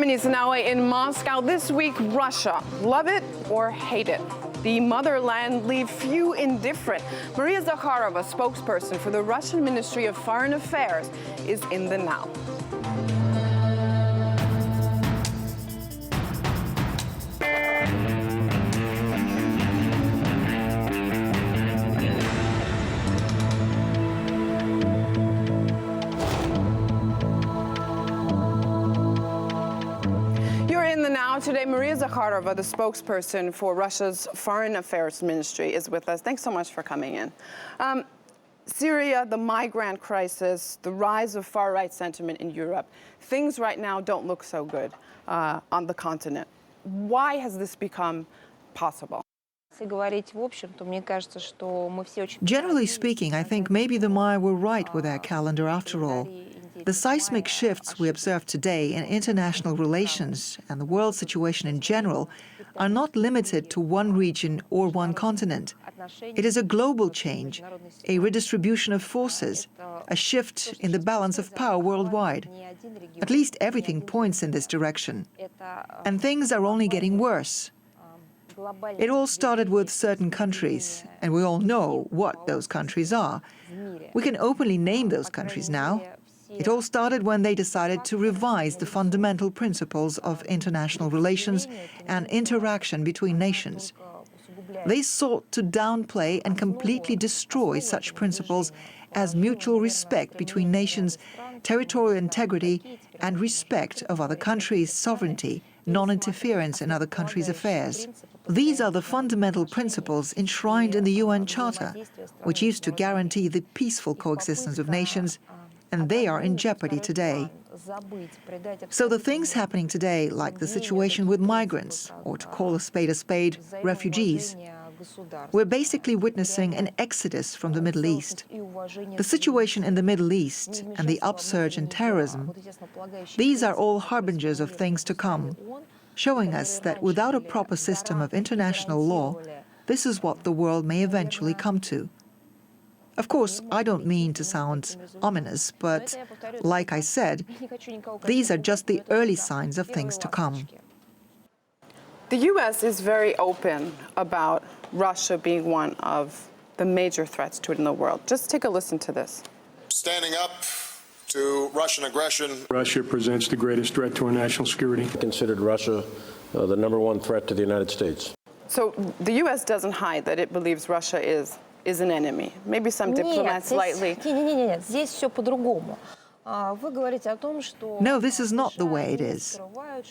Kamenice now in Moscow. This week, Russia. Love it or hate it. The motherland leave few indifferent. Maria Zakharova, spokesperson for the Russian Ministry of Foreign Affairs, is in the now. Now today, Maria Zakharova, the spokesperson for Russia's Foreign Affairs Ministry, is with us. Thanks so much for coming in. Syria, the migrant crisis, the rise of far-right sentiment in Europe, things right now don't look so good on the continent. Why has this become possible? Generally speaking, I think maybe the Maya were right with their calendar after all. The seismic shifts we observe today in international relations and the world situation in general are not limited to one region or one continent. It is a global change, a redistribution of forces, a shift in the balance of power worldwide. At least everything points in this direction. And things are only getting worse. It all started with certain countries, and we all know what those countries are. We can openly name those countries now. It all started when they decided to revise the fundamental principles of international relations and interaction between nations. They sought to downplay and completely destroy such principles as mutual respect between nations, territorial integrity, and respect of other countries' sovereignty, non-interference in other countries' affairs. These are the fundamental principles enshrined in the UN Charter, which used to guarantee the peaceful coexistence of nations, and they are in jeopardy today. So the things happening today, like the situation with migrants, or to call a spade, refugees, we're basically witnessing an exodus from the Middle East. The situation in the Middle East and the upsurge in terrorism, these are all harbingers of things to come, showing us that without a proper system of international law, this is what the world may eventually come to. Of course, I don't mean to sound ominous, but, like I said, these are just the early signs of things to come. The U.S. is very open about Russia being one of the major threats to it in the world. Just take a listen to this. Standing up to Russian aggression. Russia presents the greatest threat to our national security. Considered Russia the #1 threat to the United States. So the U.S. doesn't hide that it believes Russia is an enemy. Maybe some diplomats slightly. No, this is not the way it is.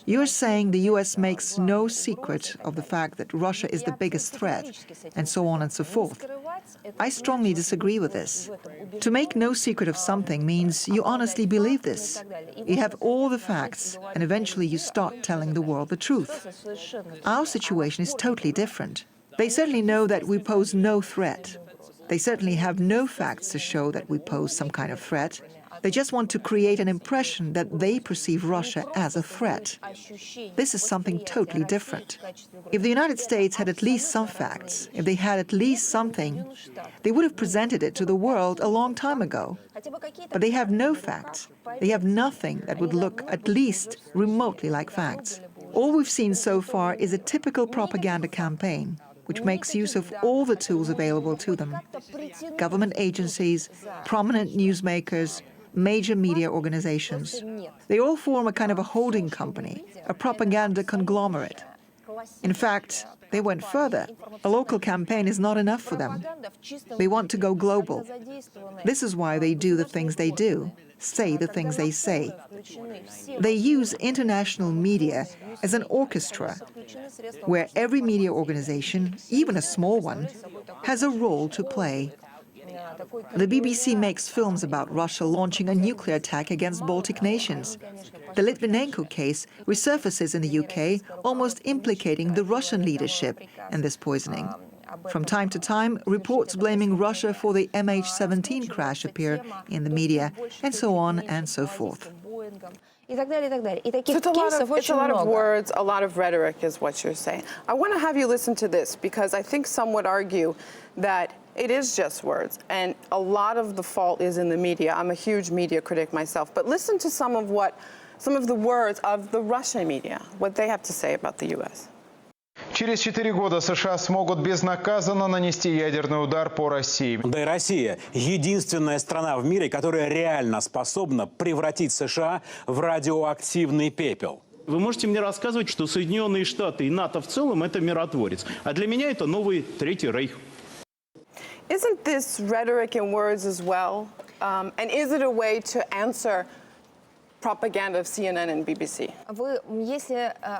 You're saying the U.S. makes no secret of the fact that Russia is the biggest threat, and so on and so forth. I strongly disagree with this. To make no secret of something means you honestly believe this. You have all the facts, and eventually you start telling the world the truth. Our situation is totally different. They certainly know that we pose no threat. They certainly have no facts to show that we pose some kind of threat. They just want to create an impression that they perceive Russia as a threat. This is something totally different. If the United States had at least some facts, if they had at least something, they would have presented it to the world a long time ago. But they have no facts. They have nothing that would look at least remotely like facts. All we've seen so far is a typical propaganda campaign, which makes use of all the tools available to them. Government agencies, prominent newsmakers, major media organizations. They all form a kind of a holding company, a propaganda conglomerate. In fact, they went further. A local campaign is not enough for them. They want to go global. This is why they do the things they do, say the things they say. They use international media as an orchestra, where every media organization, even a small one, has a role to play. The BBC makes films about Russia launching a nuclear attack against Baltic nations. The Litvinenko case resurfaces in the UK, almost implicating the Russian leadership in this poisoning. From time to time, reports blaming Russia for the MH17 crash appear in the media, and so on and so forth. So it's a lot of words, a lot of rhetoric is what you're saying. I want to have you listen to this, because I think some would argue that it is just words, and a lot of the fault is in the media. I'm a huge media critic myself, but listen to some of what some of the words of the Russian media, what they have to say about the U.S. Через 4 года США смогут безнаказанно нанести ядерный удар по России. Да и Россия – единственная страна в мире, которая реально способна превратить США в радиоактивный пепел. Вы можете мне рассказывать, что Соединенные Штаты и НАТО в целом – это миротворец. А для меня это новый Третий Рейх. Isn't this rhetoric and words as well? And is it a way to answer propaganda of CNN and BBC?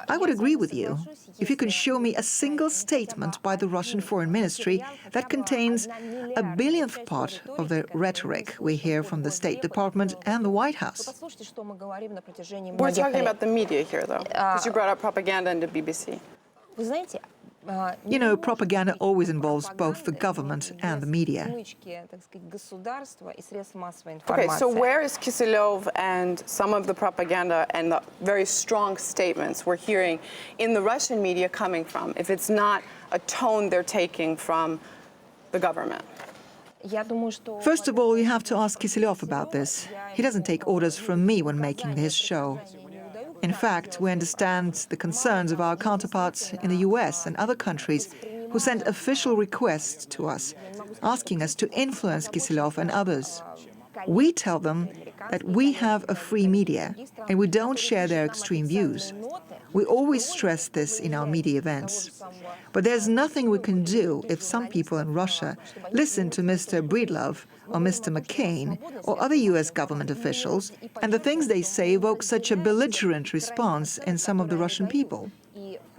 I would agree with you if you could show me a single statement by the Russian Foreign Ministry that contains a billionth part of the rhetoric we hear from the State Department and the White House. We're talking about the media here, though, because you brought up propaganda and the BBC. You know, propaganda always involves both the government and the media. Okay, so where is Kisilyov and some of the propaganda and the very strong statements we're hearing in the Russian media coming from, if it's not a tone they're taking from the government? First of all, you have to ask Kisilyov about this. He doesn't take orders from me when making his show. In fact, we understand the concerns of our counterparts in the US and other countries who sent official requests to us, asking us to influence Kisilyov and others. We tell them that we have a free media and we don't share their extreme views. We always stress this in our media events. But there's nothing we can do if some people in Russia listen to Mr. Breedlove or Mr. McCain or other US government officials, and the things they say evoke such a belligerent response in some of the Russian people.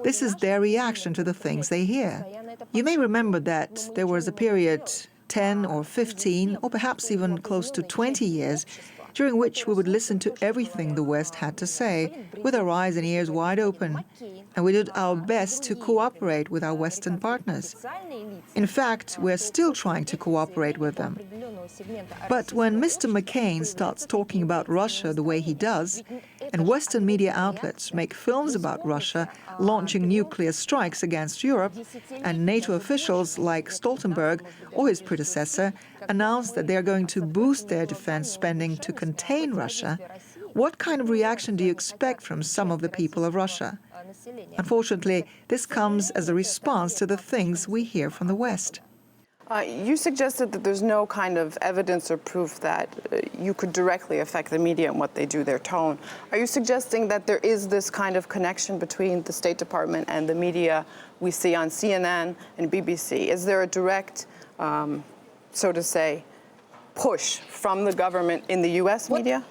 This is their reaction to the things they hear. You may remember that there was a period 10 or 15 or perhaps even close to 20 years during which we would listen to everything the West had to say with our eyes and ears wide open, and we did our best to cooperate with our Western partners. In fact, we're still trying to cooperate with them. But when Mr. McCain starts talking about Russia the way he does, and Western media outlets make films about Russia launching nuclear strikes against Europe, and NATO officials like Stoltenberg or his predecessor announce that they are going to boost their defense spending to contain Russia, what kind of reaction do you expect from some of the people of Russia? Unfortunately, this comes as a response to the things we hear from the West. You suggested that there's no kind of evidence or proof that you could directly affect the media and what they do, their tone. Are you suggesting that there is this kind of connection between the State Department and the media we see on CNN and BBC? Is there a direct, so to say, push from the government in the U.S. media?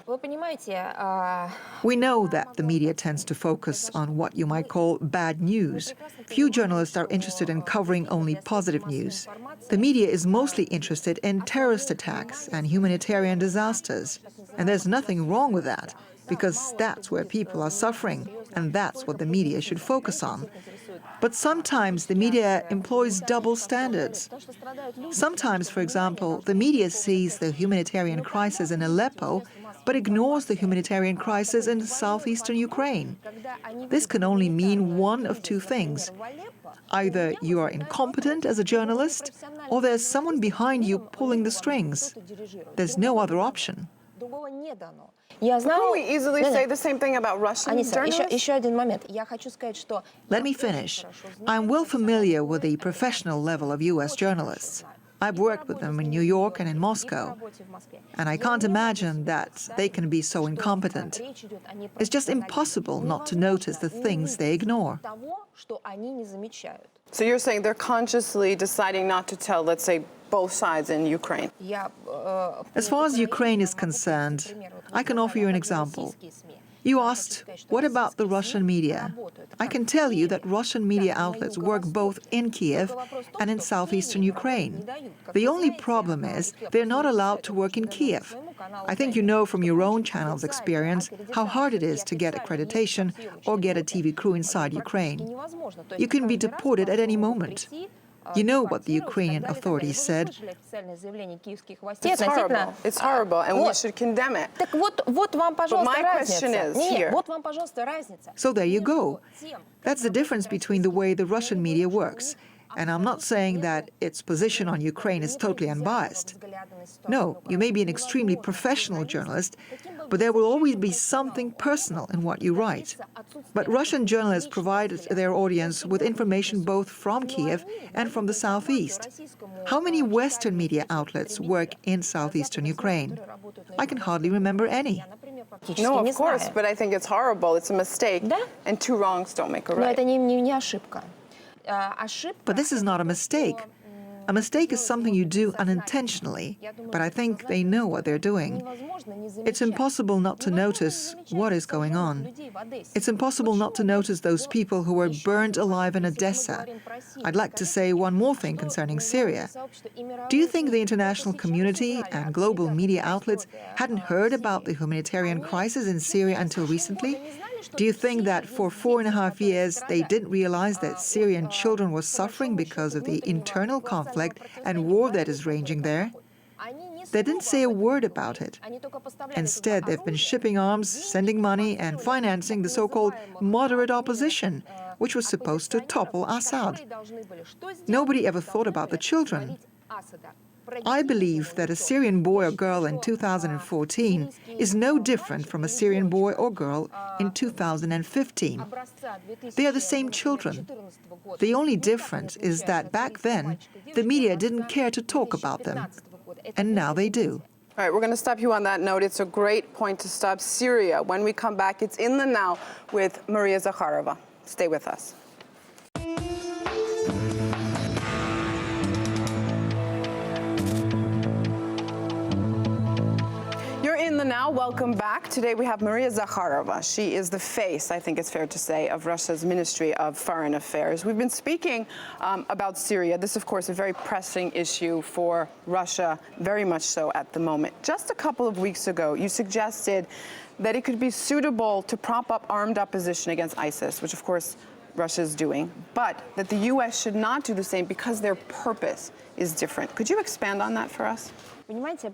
We know that the media tends to focus on what you might call bad news. Few journalists are interested in covering only positive news. The media is mostly interested in terrorist attacks and humanitarian disasters. And there's nothing wrong with that, because that's where people are suffering, and that's what the media should focus on. But sometimes the media employs double standards. Sometimes, for example, the media sees the humanitarian crisis in Aleppo, but ignores the humanitarian crisis in southeastern Ukraine. This can only mean one of two things. Either you are incompetent as a journalist, or there's someone behind you pulling the strings. There's no other option. Can we easily say the same thing about Russian journalists? Let me finish. I'm well familiar with the professional level of U.S. journalists. I've worked with them in New York and in Moscow, and I can't imagine that they can be so incompetent. It's just impossible not to notice the things they ignore. So you're saying they're consciously deciding not to tell, let's say, both sides in Ukraine? As far as Ukraine is concerned, I can offer you an example. You asked, what about the Russian media? I can tell you that Russian media outlets work both in Kiev and in southeastern Ukraine. The only problem is they're not allowed to work in Kiev. I think you know from your own channel's experience how hard it is to get accreditation or get a TV crew inside Ukraine. You can be deported at any moment. You know what the Ukrainian authorities said. It's horrible. It's horrible, and we should condemn it. But my question is here. So there you go. That's the difference between the way the Russian media works. And I'm not saying that its position on Ukraine is totally unbiased. No, you may be an extremely professional journalist, but there will always be something personal in what you write. But Russian journalists provided their audience with information both from Kiev and from the southeast. How many Western media outlets work in southeastern Ukraine? I can hardly remember any. No, of course, but I think it's horrible. It's a mistake, and two wrongs don't make a right. But this is not a mistake. A mistake is something you do unintentionally, but I think they know what they're doing. It's impossible not to notice what is going on. It's impossible not to notice those people who were burned alive in Odessa. I'd like to say one more thing concerning Syria. Do you think the international community and global media outlets hadn't heard about the humanitarian crisis in Syria until recently? Do you think that for 4.5 years they didn't realize that Syrian children were suffering because of the internal conflict and war that is raging there? They didn't say a word about it. Instead, they've been shipping arms, sending money, and financing the so-called moderate opposition, which was supposed to topple Assad. Nobody ever thought about the children. I believe that a Syrian boy or girl in 2014 is no different from a Syrian boy or girl in 2015. They are the same children. The only difference is that back then, the media didn't care to talk about them. And now they do. All right, we're going to stop you on that note. It's a great point to stop. Syria. When we come back, it's In the Now with Maria Zakharova. Stay with us. Now, welcome back. Today we have Maria Zakharova. She is the face, I think it's fair to say, of Russia's Ministry of Foreign Affairs. We've been speaking about Syria. This, of course, a very pressing issue for Russia, very much so at the moment. Just a couple of weeks ago, you suggested that it could be suitable to prop up armed opposition against ISIS, which, of course, Russia is doing, but that the U.S. should not do the same because their purpose is different. Could you expand on that for us? The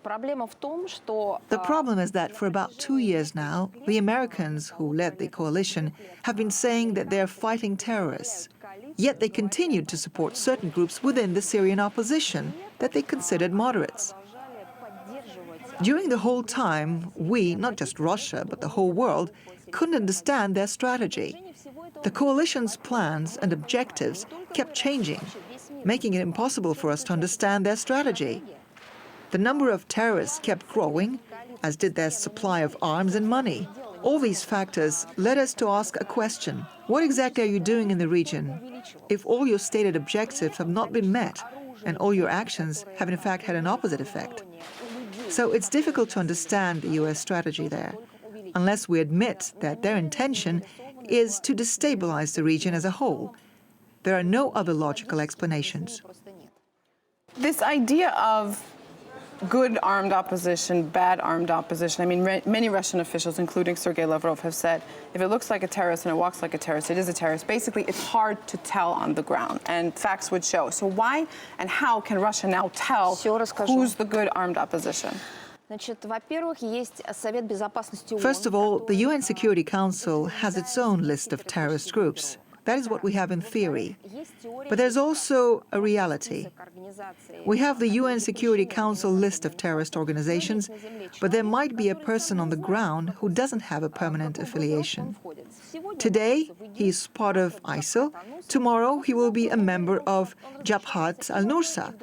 problem is that for about 2 years now, the Americans who led the coalition have been saying that they're fighting terrorists. Yet they continued to support certain groups within the Syrian opposition that they considered moderates. During the whole time, we, not just Russia, but the whole world, couldn't understand their strategy. The coalition's plans and objectives kept changing, making it impossible for us to understand their strategy. The number of terrorists kept growing, as did their supply of arms and money. All these factors led us to ask a question. What exactly are you doing in the region if all your stated objectives have not been met and all your actions have in fact had an opposite effect? So it's difficult to understand the U.S. strategy there, unless we admit that their intention is to destabilize the region as a whole. There are no other logical explanations. This idea of good armed opposition, bad armed opposition. I mean, many Russian officials, including Sergei Lavrov, have said, if it looks like a terrorist and it walks like a terrorist, it is a terrorist. Basically, it's hard to tell on the ground, and facts would show. So why and how can Russia now tell who's the good armed opposition? First of all, the UN Security Council has its own list of terrorist groups. That is what we have in theory. But there's also a reality. We have the UN Security Council list of terrorist organizations, but there might be a person on the ground who doesn't have a permanent affiliation. Today, he's part of ISIL. Tomorrow, he will be a member of Jabhat al-Nusra.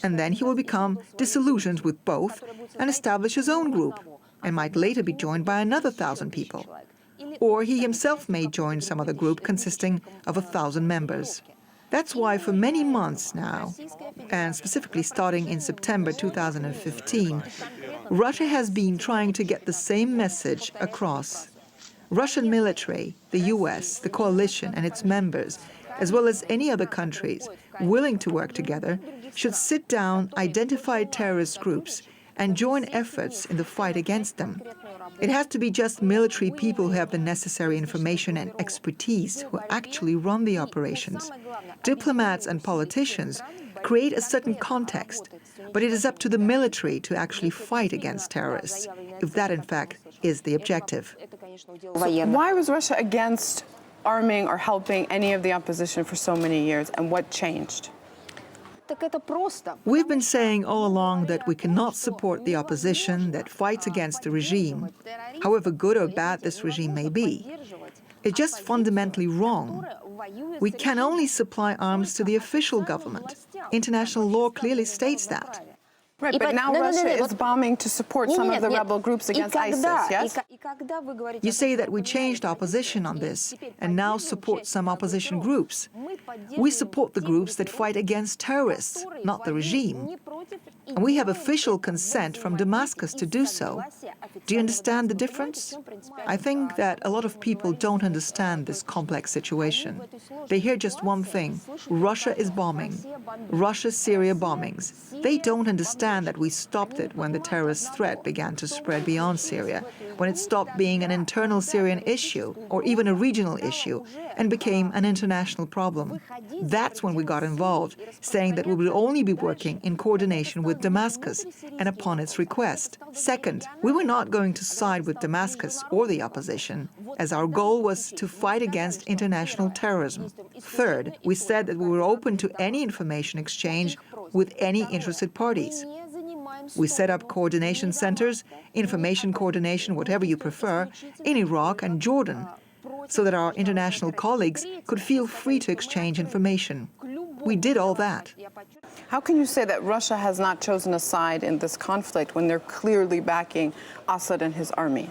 And then he will become disillusioned with both and establish his own group, and might later be joined by another 1,000 people. Or he himself may join some other group consisting of 1,000 members. That's why for many months now, and specifically starting in September 2015, Russia has been trying to get the same message across. Russian military, the US, the coalition and its members, as well as any other countries willing to work together, should sit down, identify terrorist groups, and join efforts in the fight against them. It has to be just military people who have the necessary information and expertise who actually run the operations. Diplomats and politicians create a certain context, but it is up to the military to actually fight against terrorists, if that in fact is the objective. Why was Russia against arming or helping any of the opposition for so many years, and what changed? We've been saying all along that we cannot support the opposition that fights against the regime, however good or bad this regime may be. It's just fundamentally wrong. We can only supply arms to the official government. International law clearly states that. Right, but now Russia is bombing to support some of the rebel groups against ISIS, yes? You say that we changed our position on this and now support some opposition groups. We support the groups that fight against terrorists, not the regime. And we have official consent from Damascus to do so. Do you understand the difference? I think that a lot of people don't understand this complex situation. They hear just one thing: Russia is bombing. Russia-Syria bombings. They don't understand that we stopped it when the terrorist threat began to spread beyond Syria, when it stopped being an internal Syrian issue or even a regional issue and became an international problem. That's when we got involved, saying that we would only be working in coordination with Damascus and upon its request. Second, we were not going to side with Damascus or the opposition, as our goal was to fight against international terrorism. Third, we said that we were open to any information exchange with any interested parties. We set up coordination centers, information coordination, whatever you prefer, in Iraq and Jordan, so that our international colleagues could feel free to exchange information. We did all that. How can you say that Russia has not chosen a side in this conflict when they're clearly backing Assad and his army?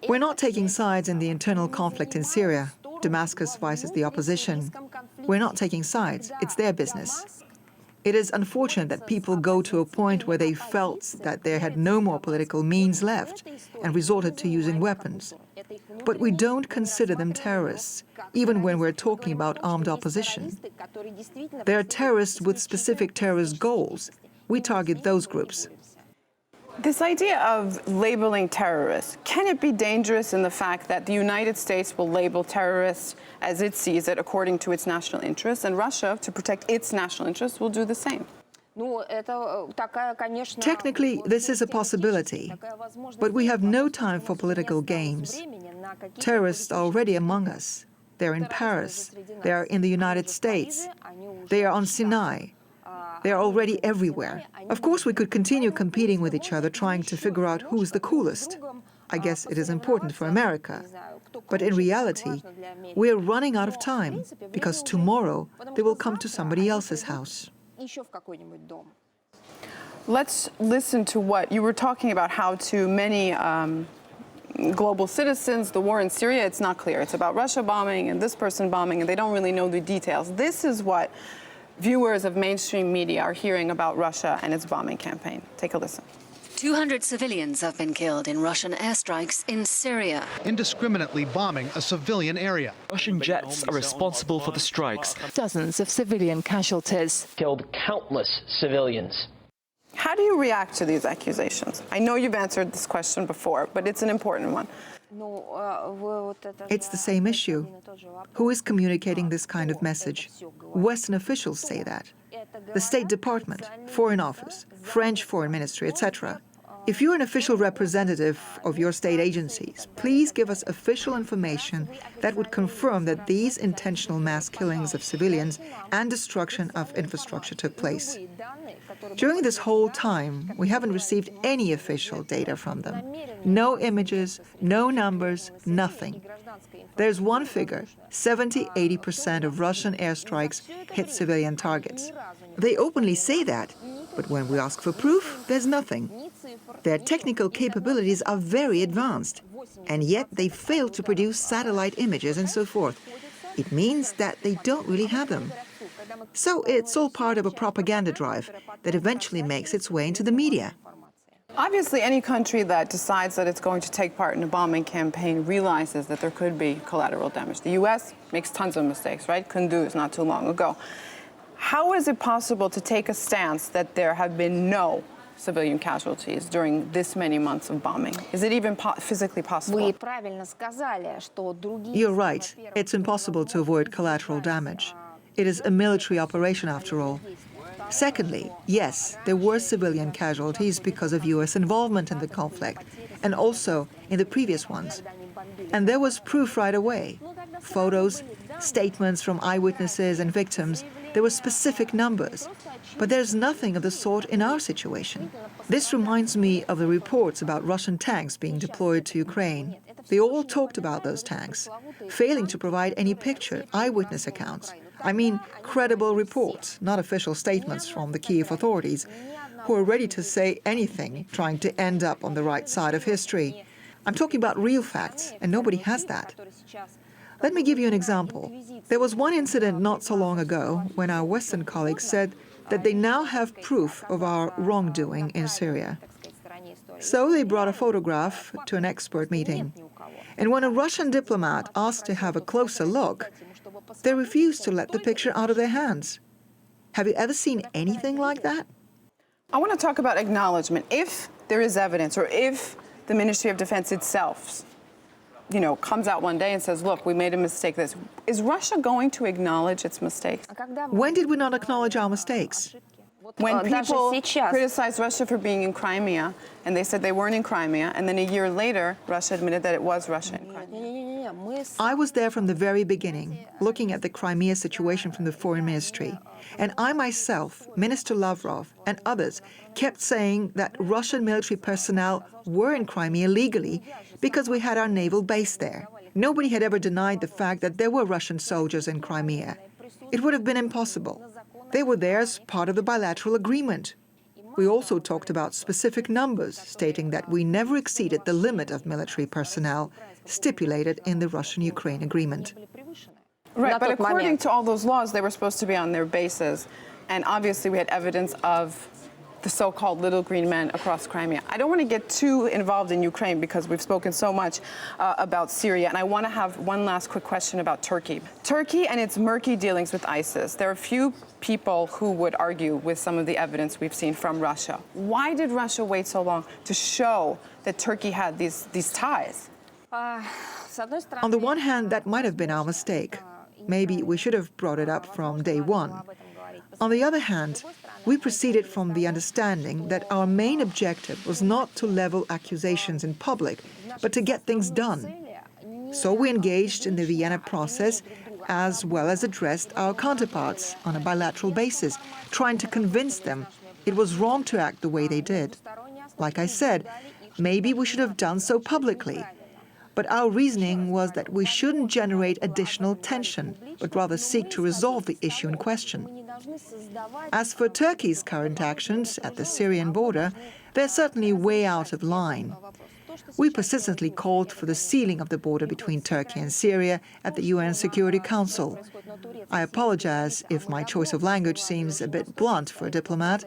We're not taking sides in the internal conflict in Syria, Damascus versus the opposition. We're not taking sides. It's their business. It is unfortunate that people go to a point where they felt that they had no more political means left and resorted to using weapons. But we don't consider them terrorists, even when we're talking about armed opposition. They are terrorists with specific terrorist goals. We target those groups. This idea of labeling terrorists, can it be dangerous in the fact that the United States will label terrorists as it sees it according to its national interests, and Russia, to protect its national interests, will do the same? Technically, this is a possibility, but we have no time for political games. Terrorists are already among us. They're in Paris. They are in the United States. They are on Sinai. They are already everywhere. Of course, we could continue competing with each other, trying to figure out who's the coolest. I guess it is important for America. But in reality, we're running out of time, because tomorrow they will come to somebody else's house. Let's listen to what you were talking about, how to many global citizens, the war in Syria, it's not clear. It's about Russia bombing and this person bombing, and they don't really know the details. This is what viewers of mainstream media are hearing about Russia and its bombing campaign. Take a listen. 200 civilians have been killed in Russian airstrikes in Syria. Indiscriminately bombing a civilian area. Russian jets are responsible for the strikes. Dozens of civilian casualties. Killed countless civilians. How do you react to these accusations? I know you've answered this question before, but it's an important one. It's the same issue. Who is communicating this kind of message? Western officials say that. The State Department, Foreign Office, French Foreign Ministry, etc. If you're an official representative of your state agencies, please give us official information that would confirm that these intentional mass killings of civilians and destruction of infrastructure took place. During this whole time, we haven't received any official data from them. No images, no numbers, nothing. There's one figure: 70–80% of Russian airstrikes hit civilian targets. They openly say that, but when we ask for proof, there's nothing. Their technical capabilities are very advanced, and yet they fail to produce satellite images and so forth. It means that they don't really have them. So it's all part of a propaganda drive that eventually makes its way into the media. Obviously, any country that decides that it's going to take part in a bombing campaign realizes that there could be collateral damage. The U.S. makes tons of mistakes, right? Kunduz not too long ago. How is it possible to take a stance that there have been no civilian casualties during this many months of bombing? Is it even physically possible? You're right. It's impossible to avoid collateral damage. It is a military operation, after all. Secondly, yes, there were civilian casualties because of U.S. involvement in the conflict, and also in the previous ones. And there was proof right away. Photos, statements from eyewitnesses and victims, There were specific numbers. But there's nothing of the sort in our situation. This reminds me of the reports about Russian tanks being deployed to Ukraine. They all talked about those tanks, failing to provide any picture, eyewitness accounts. I mean, credible reports, not official statements from the Kyiv authorities, who are ready to say anything, trying to end up on the right side of history. I'm talking about real facts, and nobody has that. Let me give you an example. There was one incident not so long ago when our Western colleagues said that they now have proof of our wrongdoing in Syria. So they brought a photograph to an expert meeting. And when a Russian diplomat asked to have a closer look, they refused to let the picture out of their hands. Have you ever seen anything like that? I want to talk about acknowledgement. If there is evidence, or if the Ministry of Defense itself, comes out one day and says, look, we made a mistake, is Russia going to acknowledge its mistakes? When did we not acknowledge our mistakes? When people criticized Russia for being in Crimea, and they said they weren't in Crimea, and then a year later, Russia admitted that it was Russia in Crimea. I was there from the very beginning, looking at the Crimea situation from the Foreign Ministry. And I myself, Minister Lavrov, and others kept saying that Russian military personnel were in Crimea legally because we had our naval base there. Nobody had ever denied the fact that there were Russian soldiers in Crimea. It would have been impossible. They were there as part of the bilateral agreement. We also talked about specific numbers, stating that we never exceeded the limit of military personnel stipulated in the Russian-Ukraine agreement. Right, but according to all those laws, they were supposed to be on their bases. And obviously we had evidence of the so-called little green men across Crimea. I don't want to get too involved in Ukraine because we've spoken so much about Syria, and I want to have one last quick question about Turkey. Turkey and its murky dealings with ISIS. There are few people who would argue with some of the evidence we've seen from Russia. Why did Russia wait so long to show that Turkey had these ties? On the one hand, that might have been our mistake. Maybe we should have brought it up from day one. On the other hand, we proceeded from the understanding that our main objective was not to level accusations in public, but to get things done. So we engaged in the Vienna process, as well as addressed our counterparts on a bilateral basis, trying to convince them it was wrong to act the way they did. Like I said, maybe we should have done so publicly. But our reasoning was that we shouldn't generate additional tension, but rather seek to resolve the issue in question. As for Turkey's current actions at the Syrian border, they're certainly way out of line. We persistently called for the sealing of the border between Turkey and Syria at the UN Security Council. I apologize if my choice of language seems a bit blunt for a diplomat,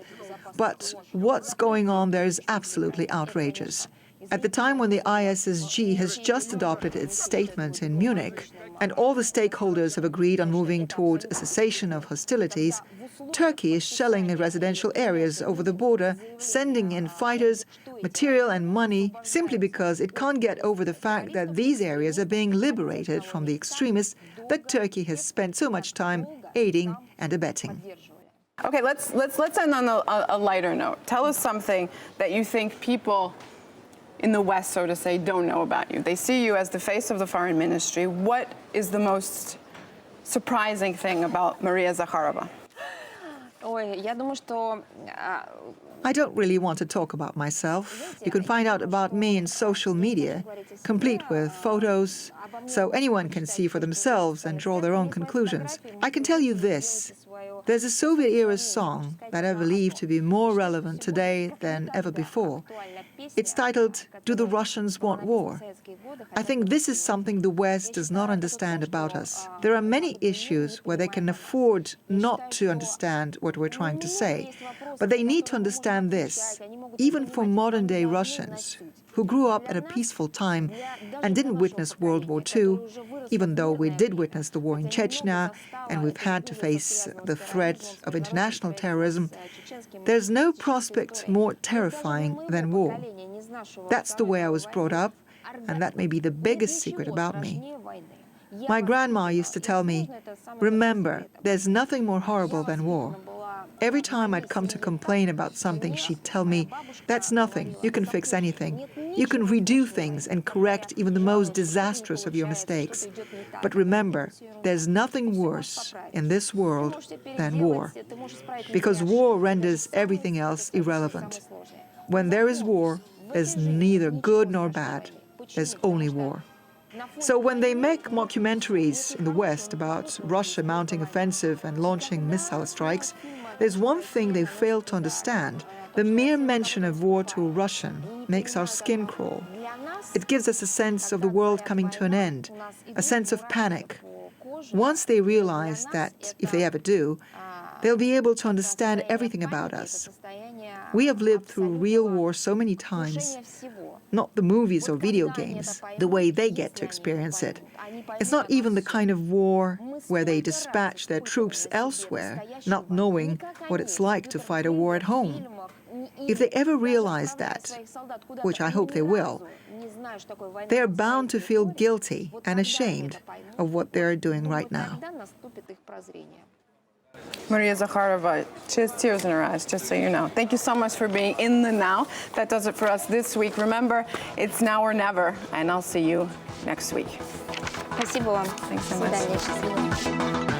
but what's going on there is absolutely outrageous. At the time when the ISSG has just adopted its statement in Munich, and all the stakeholders have agreed on moving towards a cessation of hostilities, Turkey is shelling in residential areas over the border, sending in fighters, material and money, simply because it can't get over the fact that these areas are being liberated from the extremists that Turkey has spent so much time aiding and abetting. Okay, let's end on a lighter note. Tell us something that you think people in the West, so to say, don't know about you. They see you as the face of the foreign ministry. What is the most surprising thing about Maria Zakharova? I don't really want to talk about myself. You can find out about me in social media, complete with photos, so anyone can see for themselves and draw their own conclusions. I can tell you this. There's a Soviet-era song that I believe to be more relevant today than ever before. It's titled, "Do the Russians Want War?" I think this is something the West does not understand about us. There are many issues where they can afford not to understand what we're trying to say, but they need to understand this. Even for modern-day Russians, who grew up at a peaceful time and didn't witness World War II, even though we did witness the war in Chechnya and we've had to face the threat of international terrorism, there's no prospect more terrifying than war. That's the way I was brought up, and that may be the biggest secret about me. My grandma used to tell me, "Remember, there's nothing more horrible than war." Every time I'd come to complain about something, she'd tell me, "That's nothing. You can fix anything. You can redo things and correct even the most disastrous of your mistakes. But remember, there's nothing worse in this world than war, because war renders everything else irrelevant. When there is war, there's neither good nor bad. There's only war." So when they make mockumentaries in the West about Russia mounting offensive and launching missile strikes, there's one thing they fail to understand. The mere mention of war to a Russian makes our skin crawl. It gives us a sense of the world coming to an end, a sense of panic. Once they realize that, if they ever do, they'll be able to understand everything about us. We have lived through real war so many times, not the movies or video games, the way they get to experience it. It's not even the kind of war where they dispatch their troops elsewhere, not knowing what it's like to fight a war at home. If they ever realize that, which I hope they will, they are bound to feel guilty and ashamed of what they're doing right now. Maria Zakharova, she has tears in her eyes, just so you know. Thank you so much for being in the Now. That does it for us this week. Remember, it's now or never, and I'll see you next week. Спасибо вам. Thanks so much. До свидания. Счастливо.